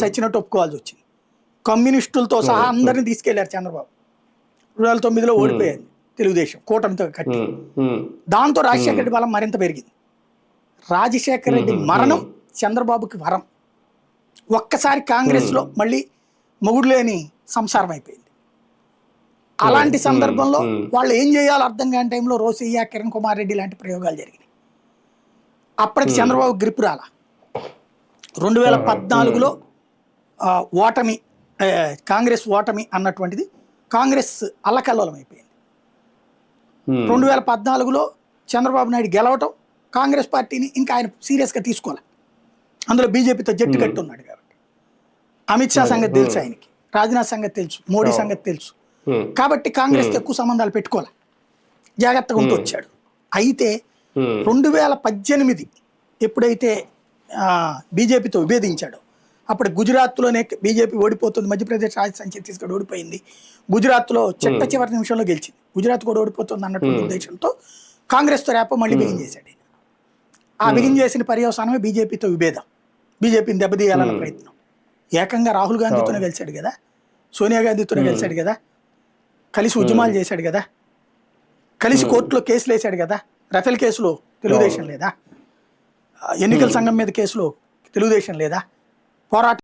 చచ్చినట్టు ఒప్పుకోవాల్సి వచ్చింది. కమ్యూనిస్టులతో సహా అందరినీ తీసుకెళ్లారు చంద్రబాబు. 2009లో ఓడిపోయింది తెలుగుదేశం కూటమితో కట్టి. దాంతో రాజశేఖర రెడ్డి బలం మరింత పెరిగింది. రాజశేఖర రెడ్డి మరణం చంద్రబాబుకి వరం. ఒక్కసారి కాంగ్రెస్లో మళ్ళీ మొగుడు లేని సంసారం అయిపోయింది. అలాంటి సందర్భంలో వాళ్ళు ఏం చేయాలో అర్థం కాని టైంలో రోసయ్య, కిరణ్ కుమార్ రెడ్డి లాంటి ప్రయోగాలు జరిగినాయి. అప్పటికి చంద్రబాబు గ్రిప్ రాల. 2014లో ఓటమి, కాంగ్రెస్ ఓటమి అన్నటువంటిది కాంగ్రెస్ అల్లకల్లోలం అయిపోయింది. 2014లో చంద్రబాబు నాయుడు గెలవటం కాంగ్రెస్ పార్టీని ఇంకా ఆయన సీరియస్గా తీసుకోవాలి. అందులో బీజేపీతో జట్టు కట్టి ఉన్నాడు కాబట్టి. అమిత్ షా సంగతి తెలుసు ఆయనకి, రాజ్నాథ్ సంగతి తెలుసు, మోడీ సంగతి తెలుసు. కాబట్టి కాంగ్రెస్తో ఎక్కువ సంబంధాలు పెట్టుకోవాలి, జాగ్రత్తగా ఉంటూ వచ్చాడు. అయితే 2018 ఎప్పుడైతే బీజేపీతో విభేదించాడో అప్పుడు గుజరాత్లోనే బీజేపీ ఓడిపోతుంది, మధ్యప్రదేశ్, రాజస్థాన్, ఛత్తీస్గఢ్ ఓడిపోయింది. గుజరాత్లో చివరి నిమిషంలో గెలిచింది. గుజరాత్ కూడా ఓడిపోతుంది అన్నటువంటి ఉద్దేశంతో కాంగ్రెస్తో రేపో మళ్ళీ బిగిన్ చేశాడు. ఆ బిగిన్ చేసిన పర్యవసానమే బీజేపీతో విభేదం, బీజేపీని దెబ్బతీయాలన్న ప్రయత్నం. ఏకంగా రాహుల్ గాంధీతోనే గెలిచాడు కదా, సోనియా గాంధీతోనే గెలిచాడు కదా, కలిసి ఉద్యమాలు చేశాడు కదా, కలిసి కోర్టులో కేసులు వేశాడు కదా. రఫేల్ కేసులో తెలుగుదేశం లేదా? ఎన్నికల సంఘం మీద కేసులో తెలుగుదేశం లేదా? పోరాటం